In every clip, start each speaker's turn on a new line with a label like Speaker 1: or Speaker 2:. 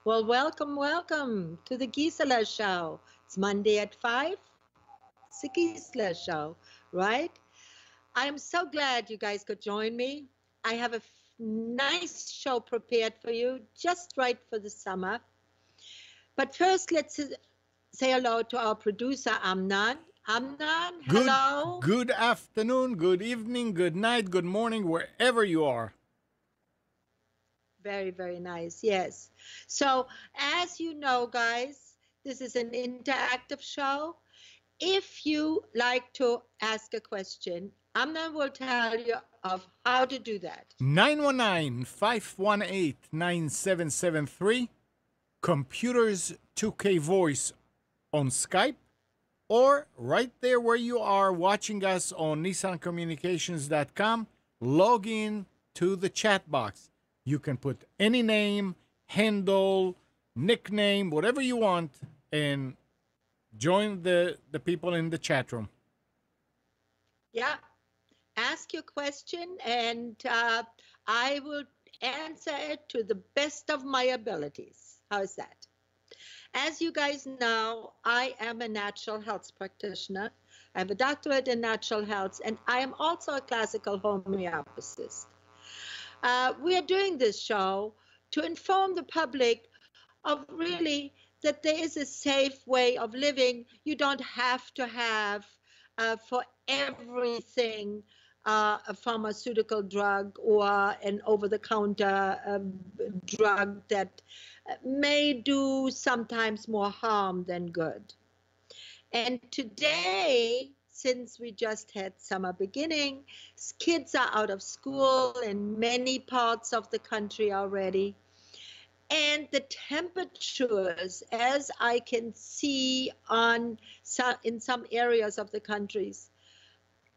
Speaker 1: Well, welcome, welcome to the Gisela Show. It's Monday at 5. It's the Gisela Show, right? I'm so glad you guys could join me. I have a nice show prepared for you, just right for the summer. But first, let's say hello to our producer, Amnan. Amnan,
Speaker 2: Good
Speaker 1: hello.
Speaker 2: good afternoon, good evening, good night, good morning, wherever you are.
Speaker 1: Very, very nice. Yes. So, as you know, guys, this is an interactive show. If you like to ask a question, Amna will tell you of how to do that.
Speaker 2: 919-518-9773, computers 2K voice on Skype, or right there where you are watching us on nissancommunications.com, log in to the chat box. You can put any name, handle, nickname, whatever you want, and join the people in the chat room.
Speaker 1: Yeah. Ask your question, and I will answer it to the best of my abilities. How is that? As you guys know, I am a natural health practitioner. I have a doctorate in natural health, and I am also a classical homeopathist. We are doing this show to inform the public of really that there is a safe way of living. You don't have to have for everything a pharmaceutical drug or an over-the-counter drug that may do sometimes more harm than good. And today, since we just had summer beginning, kids are out of school in many parts of the country already. And the temperatures, as I can see in some areas of the countries,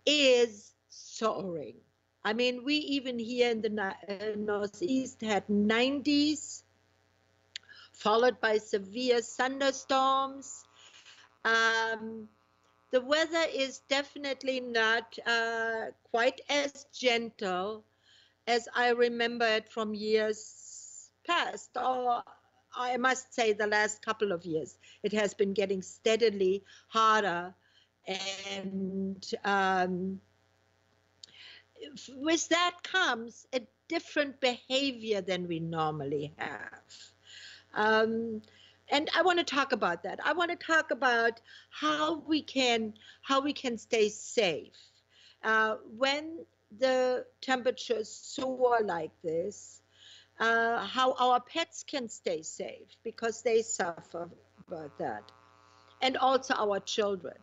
Speaker 1: is soaring. I mean, we even here in the Northeast had 90s, followed by severe thunderstorms. Um, the weather is definitely not quite as gentle as I remember it from years past, or I must say the last couple of years. It has been getting steadily harder, and with that comes a different behavior than we normally have. Um, and I want to talk about that. I want to talk about how we can stay safe when the temperatures soar like this. How our pets can stay safe because they suffer about that, and also our children.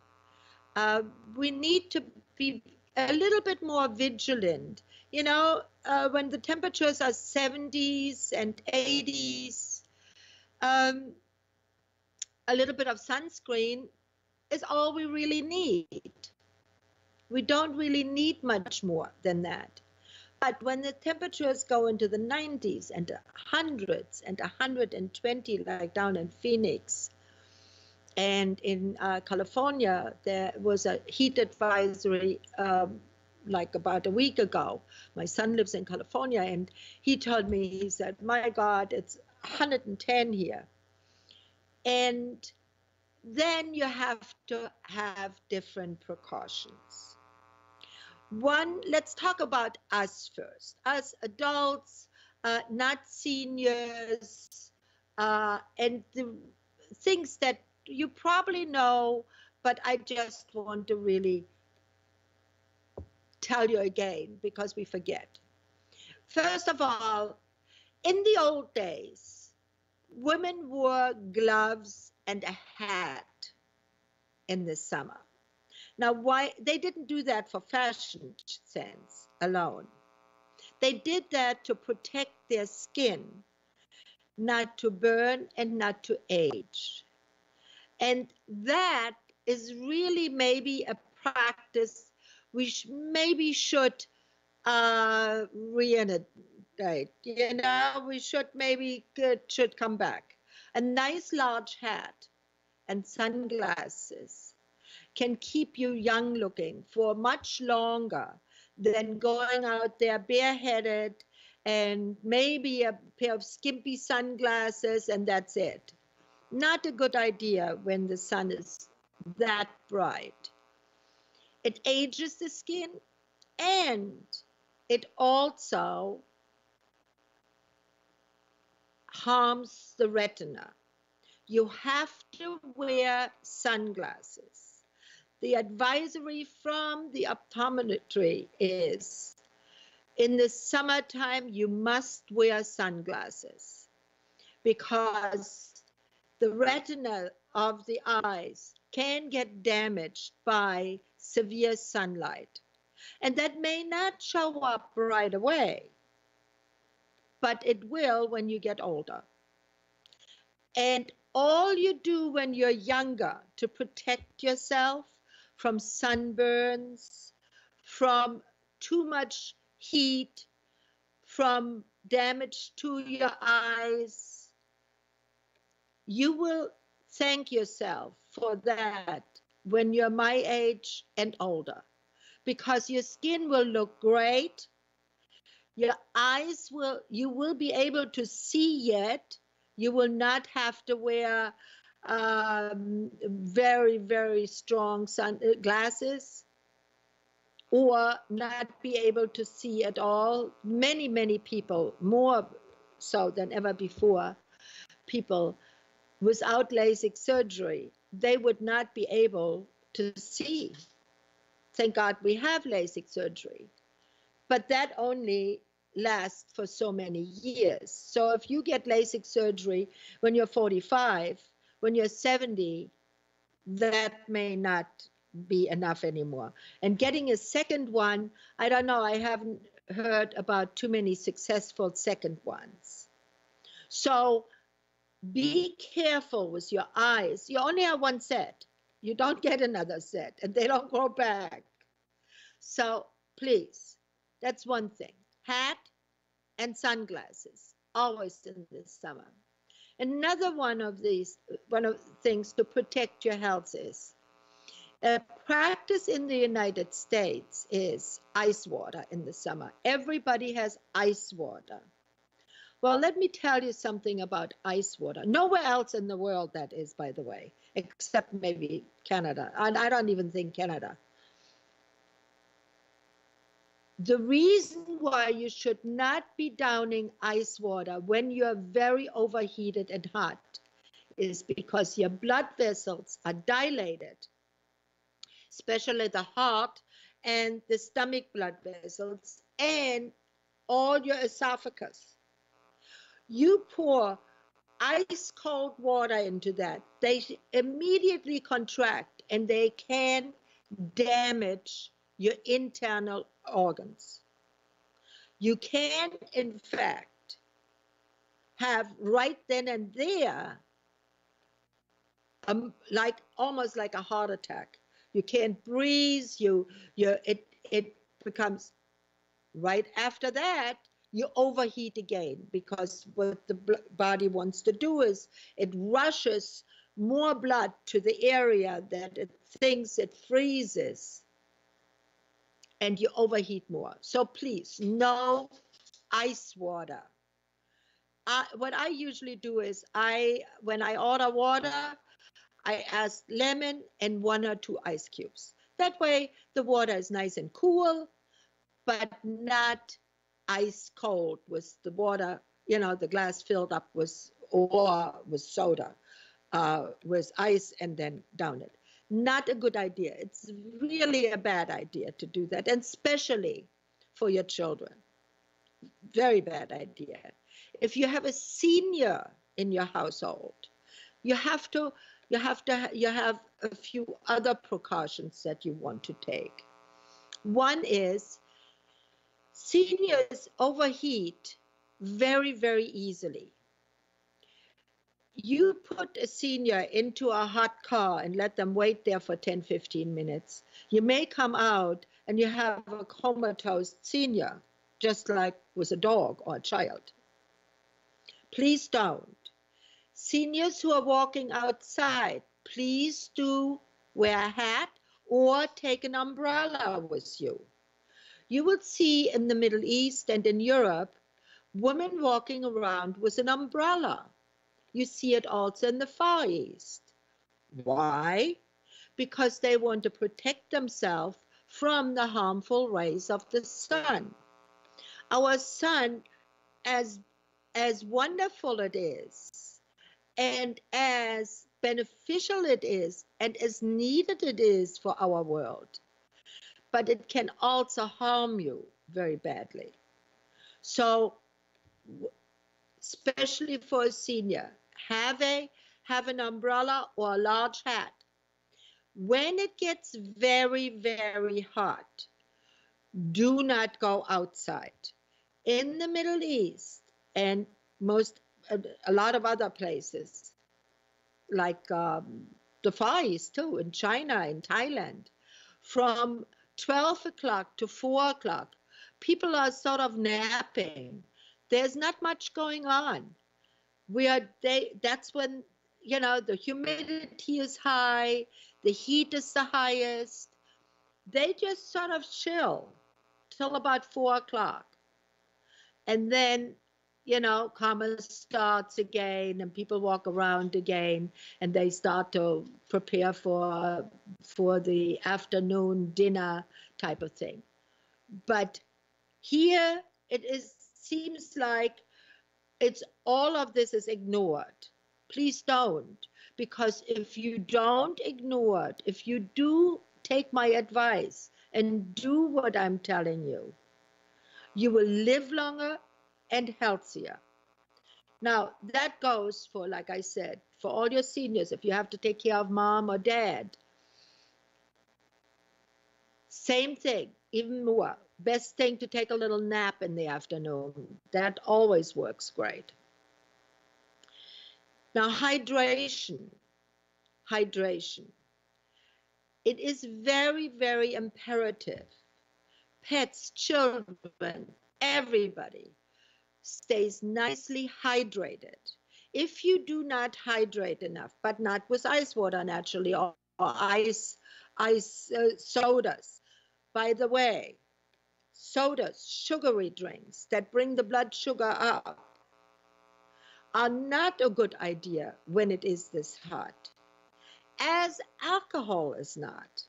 Speaker 1: Uh, we need to be a little bit more vigilant. When the temperatures are 70s and 80s, um, a little bit of sunscreen is all we really need. We don't really need much more than that. But when the temperatures go into the 90s and the hundreds and 120, like down in Phoenix and in California, there was a heat advisory like about a week ago. My son lives in California, and he told me, he said, my God, it's 110 here. And then you have to have different precautions. One, let's talk about us first. Us adults, not seniors, and the things that you probably know, but I just want to really tell you again because we forget. First of all, in the old days, women wore gloves and a hat in the summer. Now, why they didn't do that for fashion sense alone. They did that to protect their skin, not to burn and not to age. And that is really maybe a practice we maybe should reintegrate. We should maybe should come back. A nice large hat and sunglasses can keep you young looking for much longer than going out there bareheaded and maybe a pair of skimpy sunglasses, and that's it. Not a good idea when the sun is that bright. It ages the skin, and it also harms the retina. You have to wear sunglasses. The advisory from the optometry is in the summertime, you must wear sunglasses because the retina of the eyes can get damaged by severe sunlight. And that may not show up right away, but it will when you get older. And all you do when you're younger to protect yourself from sunburns, from too much heat, from damage to your eyes, you will thank yourself for that when you're my age and older, because your skin will look great. Your eyes will, you will be able to see yet. You will not have to wear very, very strong glasses or not be able to see at all. Many, many people, more so than ever before, people without LASIK surgery, they would not be able to see. Thank God we have LASIK surgery. But that only lasts for so many years. So if you get LASIK surgery when you're 45, when you're 70, that may not be enough anymore. And getting a second one, I don't know, I haven't heard about too many successful second ones. So be careful with your eyes. You only have one set. You don't get another set, and they don't grow back. So please, that's one thing. Hat and sunglasses, always in the summer. Another one of the things to protect your health is practice in the United States is ice water in the summer. Everybody has ice water. Well, let me tell you something about ice water. Nowhere else in the world that is, by the way, except maybe Canada. And I don't even think Canada. The reason why you should not be downing ice water when you're very overheated and hot is because your blood vessels are dilated, especially the heart and the stomach blood vessels and all your esophagus. You pour ice cold water into that, they immediately contract and they can damage your internal organs. You can, in fact, have right then and there, almost like a heart attack. You can't breathe. It becomes right after that. You overheat again because what the body wants to do is it rushes more blood to the area that it thinks it freezes, and you overheat more. So please, no ice water. What I usually do is when I order water, I ask lemon and 1 or 2 ice cubes. That way the water is nice and cool, but not ice cold with the water, the glass filled up with soda, with ice and then down it. Not a good idea. It's really a bad idea to do that, and especially for your children. Very bad idea. If you have a senior in your household, you have a few other precautions that you want to take. One is seniors overheat very, very easily. You put a senior into a hot car and let them wait there for 10, 15 minutes. You may come out and you have a comatose senior, just like with a dog or a child. Please don't. Seniors who are walking outside, please do wear a hat or take an umbrella with you. You will see in the Middle East and in Europe, women walking around with an umbrella. You see it also in the Far East. Why? Because they want to protect themselves from the harmful rays of the sun. Our sun, as wonderful it is, and as beneficial it is, and as needed it is for our world, but it can also harm you very badly. So, especially for a senior, have an umbrella or a large hat. When it gets very, very hot, do not go outside. In the Middle East and a lot of other places, like the Far East too, in China, in Thailand, from 12 o'clock to 4 o'clock, people are sort of napping. There's not much going on. That's when, the humidity is high, the heat is the highest. They just sort of chill till about 4 o'clock. And then, commerce starts again and people walk around again and they start to prepare for the afternoon dinner type of thing. But here seems like all of this is ignored. Please don't, because if you don't ignore it, if you do take my advice and do what I'm telling you, you will live longer and healthier. Now, that goes for, like I said, for all your seniors, if you have to take care of mom or dad. Same thing, even more. Best thing to take a little nap in the afternoon. That always works great. Now, hydration. It is very, very imperative. Pets, children, everybody stays nicely hydrated. If you do not hydrate enough, but not with ice water naturally, or ice sodas. By the way, sodas, sugary drinks that bring the blood sugar up are not a good idea when it is this hot, as alcohol is not.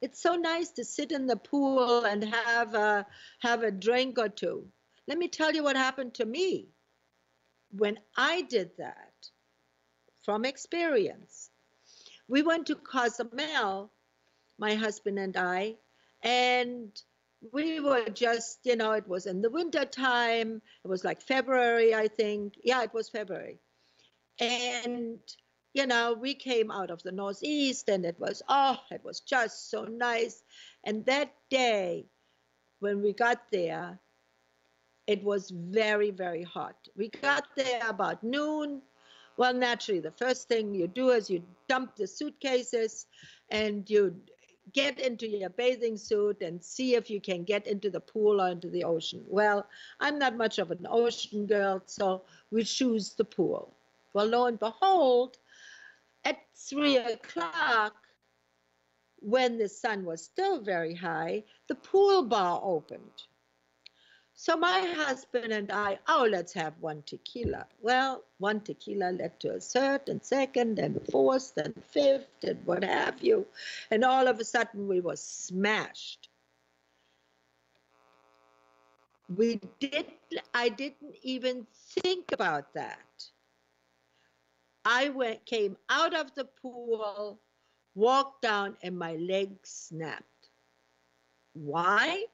Speaker 1: It's so nice to sit in the pool and have a drink or two. Let me tell you what happened to me when I did that from experience. We went to Cozumel, my husband and I, and we were just, it was in the winter time. It was like February, I think. Yeah, it was February. And, we came out of the Northeast and it was just so nice. And that day, when we got there, it was very, very hot. We got there about noon. Well, naturally, the first thing you do is you dump the suitcases and you get into your bathing suit and see if you can get into the pool or into the ocean. Well, I'm not much of an ocean girl, so we choose the pool. Well, lo and behold, at 3 o'clock, when the sun was still very high, the pool bar opened. So my husband and I, let's have one tequila. Well, one tequila led to a third and second and fourth and fifth and what have you. And all of a sudden we were smashed. I didn't even think about that. Came out of the pool, walked down, and my legs snapped. Why?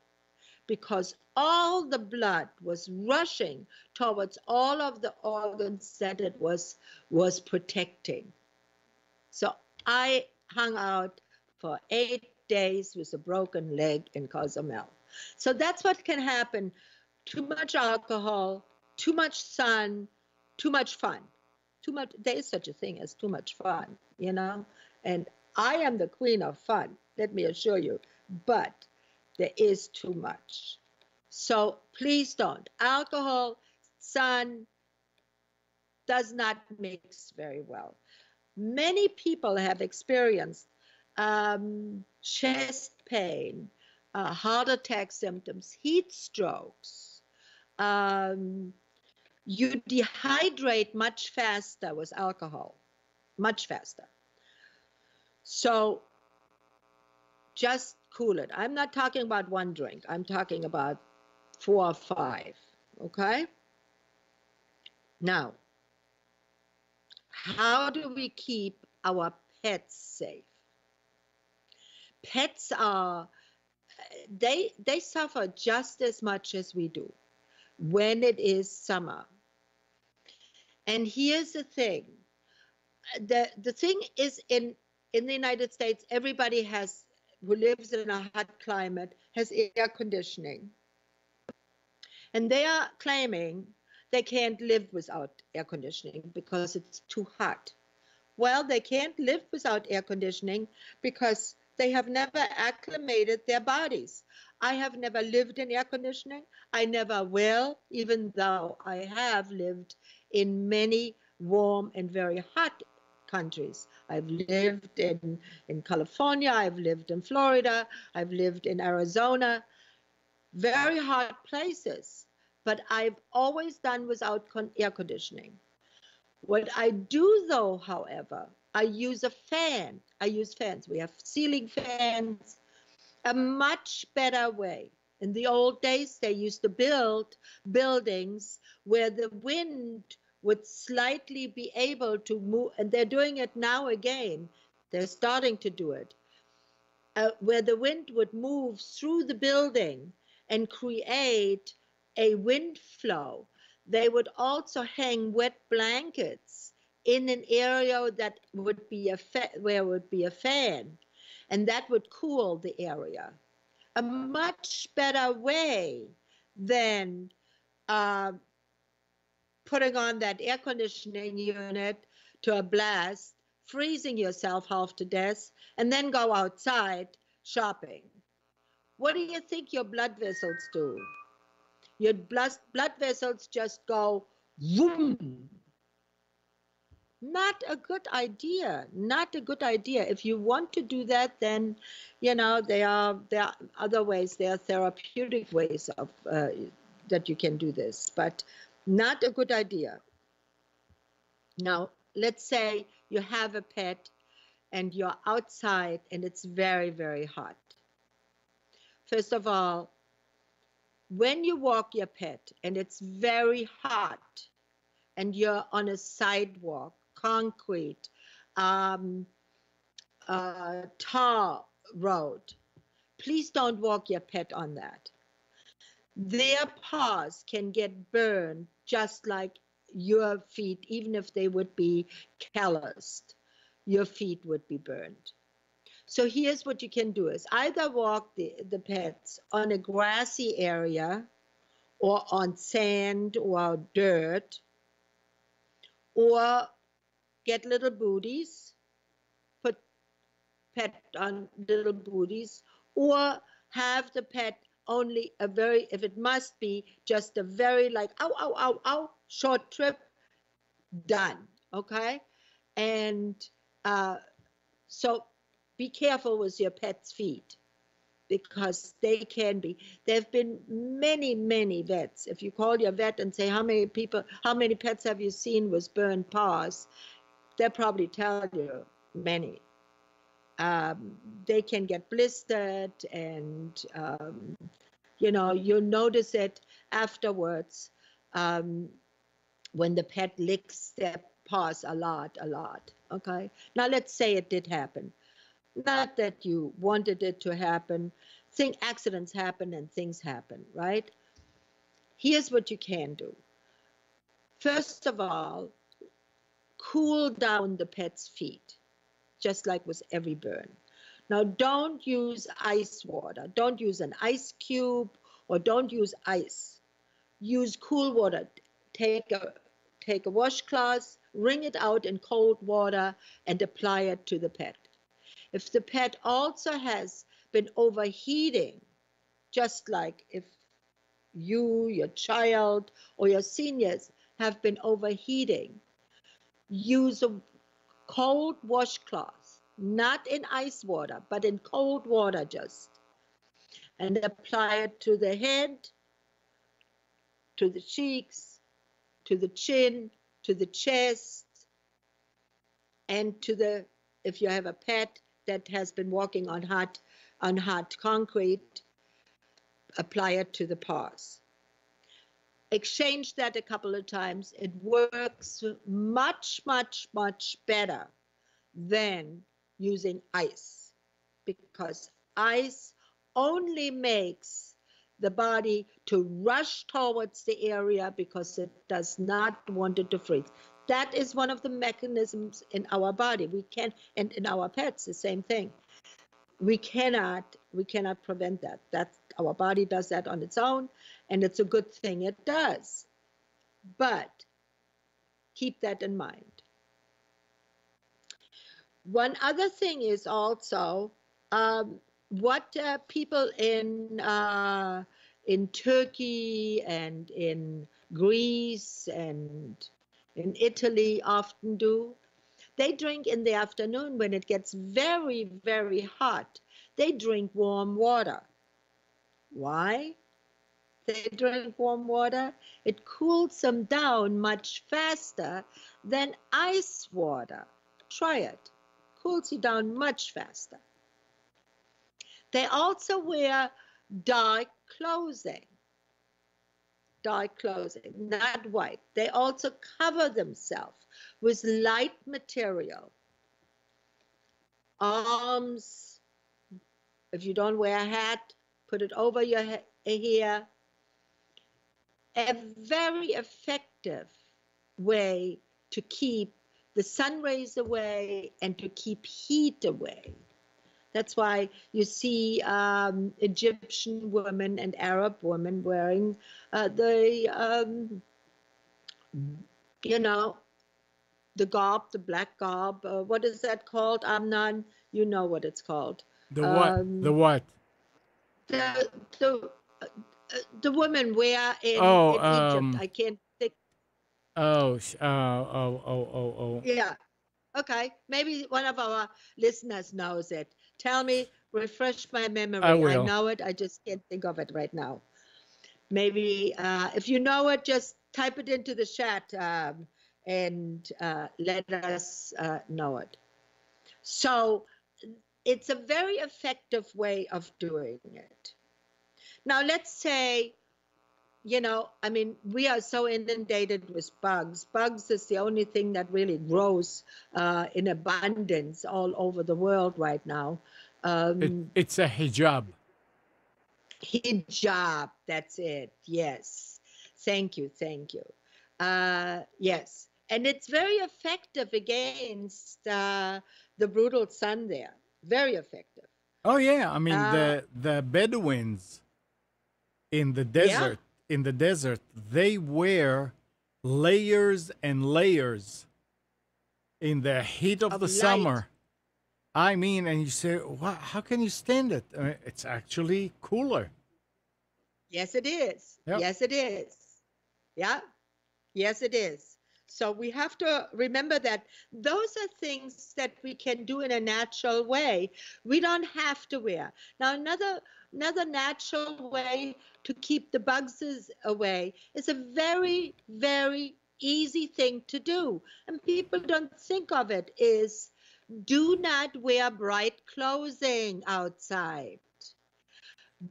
Speaker 1: Because all the blood was rushing towards all of the organs that it was protecting. So I hung out for 8 days with a broken leg in Cozumel. So that's what can happen. Too much alcohol, too much sun, too much fun. There is such a thing as too much fun, and I am the queen of fun, let me assure you, but there is too much. So please don't. Alcohol, sun does not mix very well. Many people have experienced chest pain, heart attack symptoms, heat strokes, You dehydrate much faster with alcohol, much faster. So just cool it. I'm not talking about one drink. I'm talking about 4 or 5, okay? Now, how do we keep our pets safe? Pets are, they suffer just as much as we do when it is summer. And here's the thing. The thing is in the United States, everybody who lives in a hot climate has air conditioning. And they are claiming they can't live without air conditioning because it's too hot. Well, they can't live without air conditioning because they have never acclimated their bodies. I have never lived in air conditioning. I never will, even though I have lived in many warm and very hot countries. I've lived in California. I've lived in Florida. I've lived in Arizona. Very hot places. But I've always done without air conditioning. What I do though, however, I use a fan. I use fans. We have ceiling fans, a much better way. In the old days, they used to build buildings where the wind would slightly be able to move, and they're doing it now again. They're starting to do it, where the wind would move through the building and create a wind flow. They would also hang wet blankets in an area that would be where would be a fan, and that would cool the area. A much better way than putting on that air conditioning unit to a blast, freezing yourself half to death, and then go outside shopping. What do you think your blood vessels do? Your blood vessels just go boom. Not a good idea. Not a good idea. If you want to do that, then, there are other ways. There are therapeutic ways of that you can do this, but not a good idea. Now, let's say you have a pet and you're outside and it's very, very hot. First of all, when you walk your pet and it's very hot and you're on a sidewalk, concrete, tar road, please don't walk your pet on that. Their paws can get burned just like your feet, even if they would be calloused, your feet would be burned. So here's what you can do is either walk the pets on a grassy area or on sand or dirt, or get little booties, put pet on little booties, or have the pet only if it must be just a very like, ow, ow, ow, ow, short trip, done, okay? And so be careful with your pet's feet because they can be. There have been many, many vets. If you call your vet and say, how many pets have you seen with burned paws? They'll probably tell you many. They can get blistered and, you'll notice it afterwards when the pet licks their paws a lot, okay? Now, let's say it did happen. Not that you wanted it to happen. Accidents happen and things happen, right? Here's what you can do. First of all, cool down the pet's feet, just like with every burn. Now, don't use ice water. Don't use an ice cube or don't use ice. Use cool water. Take a washcloth, wring it out in cold water, and apply it to the pet. If the pet also has been overheating, just like if you, your child, or your seniors have been overheating, use a cold washcloth, not in ice water, but in cold water just, and apply it to the head, to the cheeks, to the chin, to the chest, and to the, if you have a pet that has been walking on hard concrete, apply it to the paws. Exchange that a couple of times. It works much, much, much better than using ice, because ice only makes the body to rush towards the area because it does not want it to freeze. That is one of the mechanisms in our body. We can, and in our pets, the same thing. We cannot prevent that. That's, our body does that on its own, and it's a good thing it does. But keep that in mind. One other thing is also what people in Turkey and in Greece and in Italy often do. They drink in the afternoon when it gets very, very hot. They drink warm water. Why? They drink warm water. It cools them down much faster than ice water. Try it. Cools you down much faster. They also wear dark clothing. Dark clothing, not white. They also cover themselves with light material. Arms, if you don't wear a hat, put it over your hair. A very effective way to keep the sun rays away and to keep heat away. That's why you see Egyptian women and Arab women wearing you know, the garb, the black garb. What is that called, Amnon? You know what it's called.
Speaker 2: The what? The what?
Speaker 1: The women wear in Egypt. I can't think.
Speaker 2: Oh.
Speaker 1: Yeah. Okay. Maybe one of our listeners knows it. Tell me, refresh my memory.
Speaker 2: I will.
Speaker 1: I know it. I just can't think of it right now. Maybe if you know it, just type it into the chat and let us know it. So it's a very effective way of doing it. Now, let's say, you know, I mean, we are so inundated with bugs. Bugs is the only thing that really grows in abundance all over the world right now.
Speaker 2: It's a hijab.
Speaker 1: Hijab, that's it. Yes. Thank you. Thank you. Yes. And it's very effective against the brutal sun there. Very effective.
Speaker 2: Oh, yeah. I mean, the Bedouins in the desert, they wear layers and layers in the heat of the summer. I mean, and you say, wow, how can you stand it? I mean, it's actually cooler.
Speaker 1: Yes, it is. Yep. Yes, it is. Yeah. Yes, it is. So we have to remember that those are things that we can do in a natural way. We don't have to wear. Now, another natural way to keep the bugs away is a very, very easy thing to do. And people don't think of it, is do not wear bright clothing outside.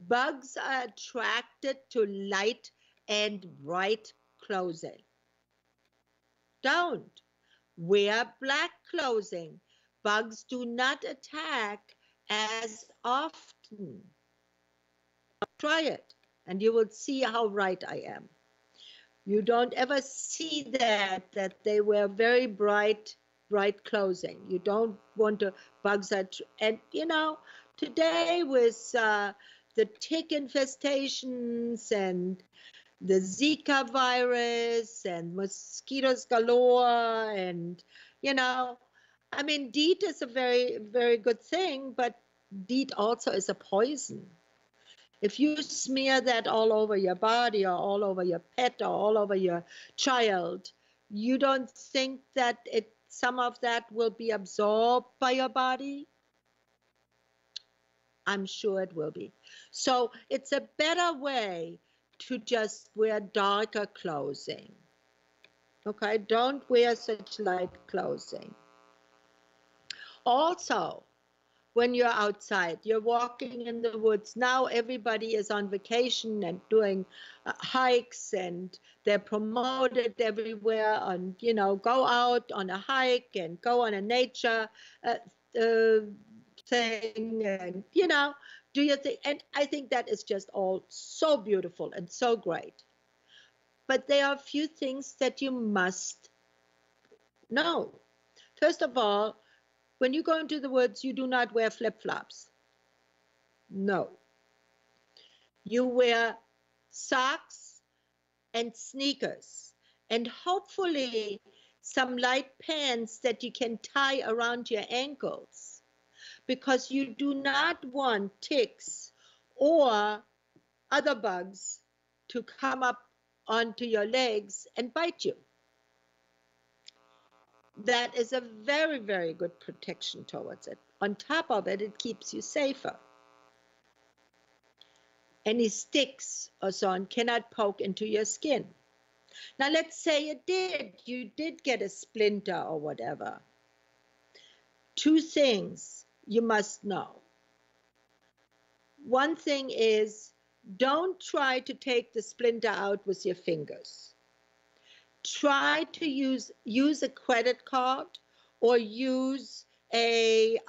Speaker 1: Bugs are attracted to light and bright clothing. Don't wear black clothing. Bugs do not attack as often. Try it, and you will see how right I am. You don't ever see that they wear very bright clothing. You don't want to, bugs are, and you know, today with the tick infestations and the Zika virus and mosquitoes galore, and you know, I mean, DEET is a very, very good thing, but DEET also is a poison. If you smear that all over your body or all over your pet or all over your child, you don't think that some of that will be absorbed by your body? I'm sure it will be. So it's a better way to just wear darker clothing. Okay, don't wear such light clothing. Also, when you're outside, you're walking in the woods. Now everybody is on vacation and doing hikes, and they're promoted everywhere on, go out on a hike and go on a nature uh, uh, thing, and, do your thing. And I think that is just all so beautiful and so great. But there are a few things that you must know. First of all, when you go into the woods, you do not wear flip-flops. No. You wear socks and sneakers, and hopefully some light pants that you can tie around your ankles, because you do not want ticks or other bugs to come up onto your legs and bite you. That is a very, very good protection towards it. On top of it, it keeps you safer. Any sticks or so on cannot poke into your skin. Now, let's say you did get a splinter or whatever. Two things you must know. One thing is, don't try to take the splinter out with your fingers. Try to use a credit card, or use the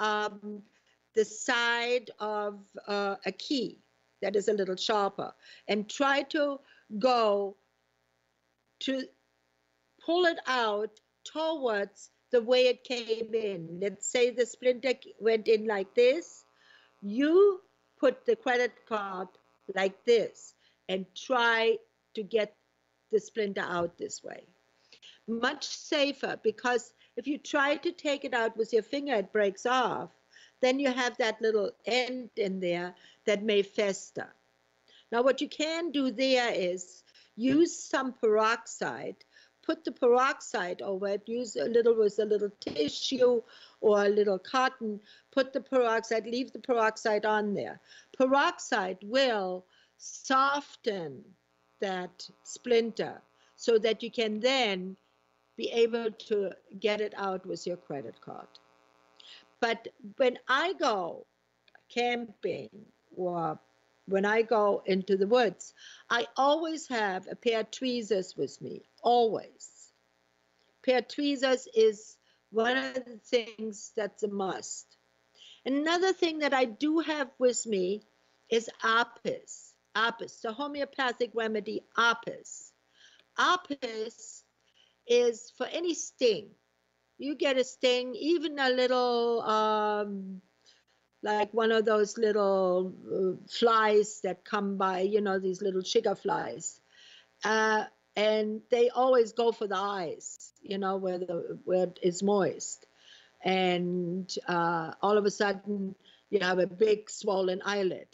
Speaker 1: side of a key that is a little sharper, and try to go to pull it out towards the way it came in. Let's say the splinter went in like this. You put the credit card like this and try to get the splinter out this way. Much safer, because if you try to take it out with your finger, it breaks off. Then you have that little end in there that may fester. Now, what you can do there is use some peroxide, put the peroxide over it, use a little with a little tissue or a little cotton, put the peroxide, leave the peroxide on there. Peroxide will soften that splinter so that you can then be able to get it out with your credit card. But when I go camping or when I go into the woods, I always have a pair of tweezers with me, always. Pair of tweezers is one of the things that's a must. Another thing that I do have with me is Apis. Apis, the homeopathic remedy Apis. Apis is for any sting. You get a sting, even a little, like one of those little flies that come by, these little sugar flies. And they always go for the eyes, where it is moist. And all of a sudden, you have a big swollen eyelid.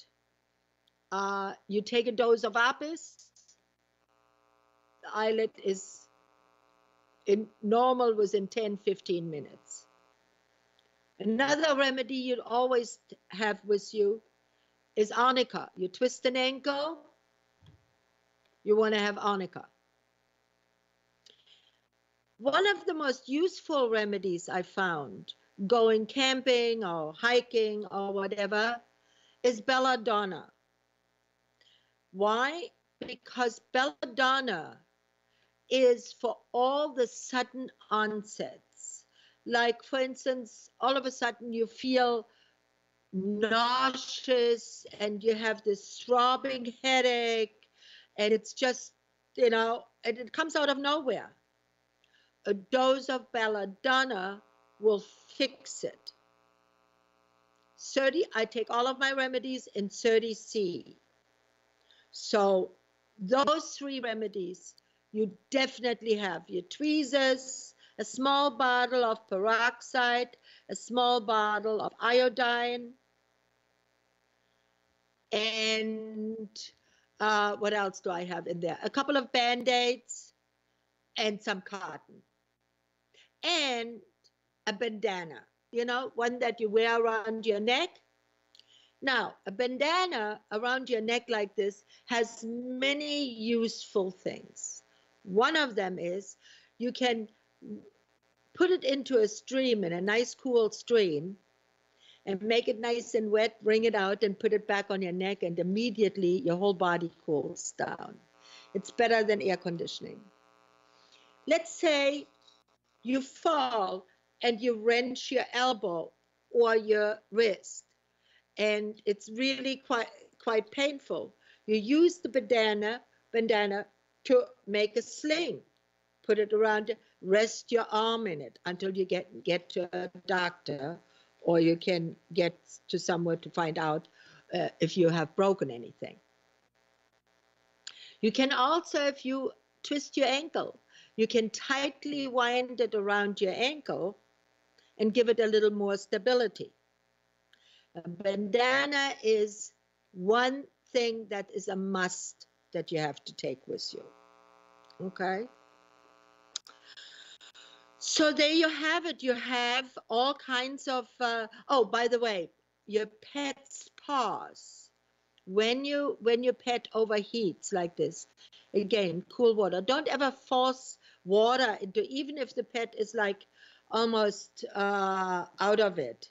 Speaker 1: You take a dose of Apis, the eyelid is normal within 10-15 minutes. Another remedy you'd always have with you is arnica. You twist an ankle, you want to have arnica. One of the most useful remedies I found going camping or hiking or whatever is belladonna. Why? Because belladonna is for all the sudden onsets. Like, for instance, all of a sudden you feel nauseous and you have this throbbing headache, and it's just, and it comes out of nowhere. A dose of belladonna will fix it. I take all of my remedies in 30C. So those 3 remedies you definitely have: your tweezers, a small bottle of peroxide, a small bottle of iodine, and what else do I have in there? A couple of Band-Aids and some cotton. And a bandana, one that you wear around your neck. Now, a bandana around your neck like this has many useful things. One of them is you can put it into a stream, in a nice cool stream, and make it nice and wet, bring it out and put it back on your neck, and immediately your whole body cools down. It's better than air conditioning. Let's say you fall and you wrench your elbow or your wrist, and it's really quite painful. You use the bandana to make a sling. Put it around, rest your arm in it until you get to a doctor, or you can get to somewhere to find out if you have broken anything. You can also, if you twist your ankle, you can tightly wind it around your ankle and give it a little more stability. A bandana is one thing that is a must that you have to take with you. Okay? So there you have it. You have all kinds of, oh, by the way, your pet's paws. When your pet overheats like this, again, cool water. Don't ever force water into, even if the pet is like almost out of it,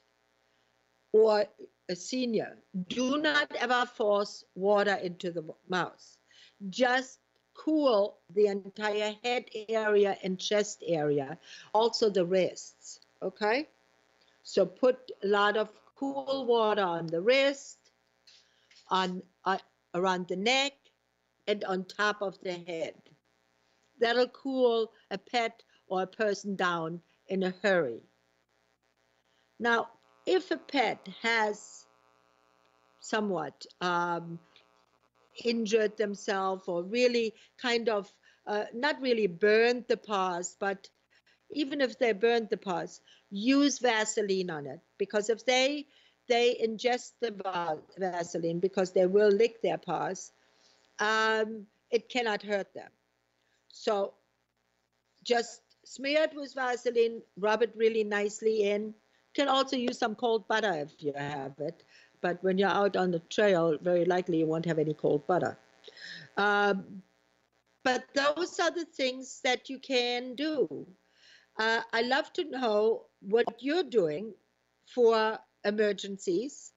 Speaker 1: or a senior. Do not ever force water into the mouth. Just cool the entire head area and chest area, also the wrists, okay? So put a lot of cool water on the wrist, on around the neck, and on top of the head. That'll cool a pet or a person down in a hurry. Now, if a pet has somewhat injured themselves, or really kind of not really burned the paws, but even if they burned the paws, use Vaseline on it, because if they ingest the Vaseline, because they will lick their paws, it cannot hurt them. So just smear it with Vaseline, rub it really nicely in. You can also use some cold butter if you have it, but when you're out on the trail, very likely you won't have any cold butter. But those are the things that you can do. I love to know what you're doing for emergencies,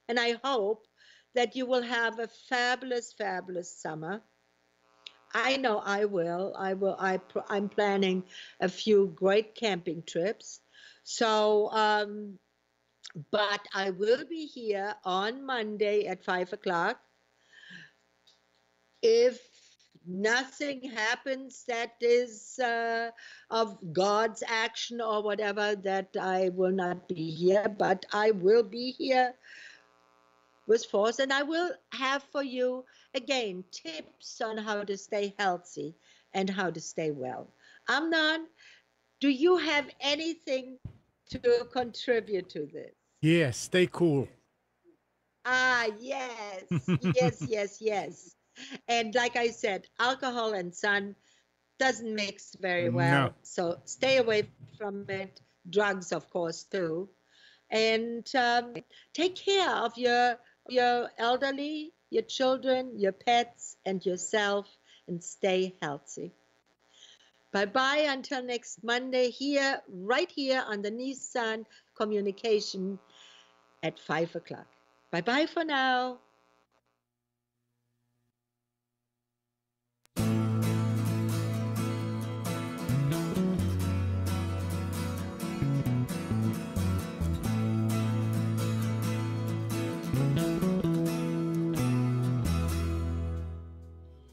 Speaker 1: and I hope that you will have a fabulous, fabulous summer. I know I will. I'm planning a few great camping trips. So, but I will be here on Monday at 5 o'clock. If nothing happens that is of God's action or whatever, that I will not be here, but I will be here with force, and I will have for you, again, tips on how to stay healthy and how to stay well. Amnon, do you have anything to contribute to this?
Speaker 2: Yes, stay cool.
Speaker 1: Yes, yes, yes, yes. And like I said, alcohol and sun doesn't mix very well.
Speaker 2: No.
Speaker 1: So stay away from it. Drugs, of course, too. And take care of your elderly, your children, your pets, and yourself, and stay healthy. Bye-bye until next Monday here, right here on the Nissan Communication at 5 o'clock. Bye-bye for now.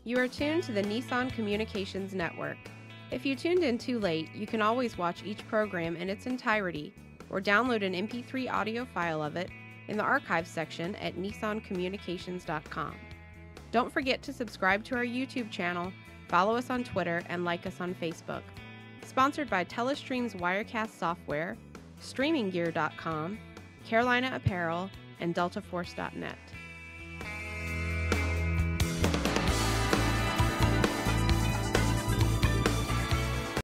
Speaker 3: You are tuned to the Nissan Communications Network. If you tuned in too late, you can always watch each program in its entirety or download an MP3 audio file of it in the archives section at nissancommunications.com. Don't forget to subscribe to our YouTube channel, follow us on Twitter, and like us on Facebook. Sponsored by Telestream's Wirecast software, StreamingGear.com, Carolina Apparel, and DeltaForce.net.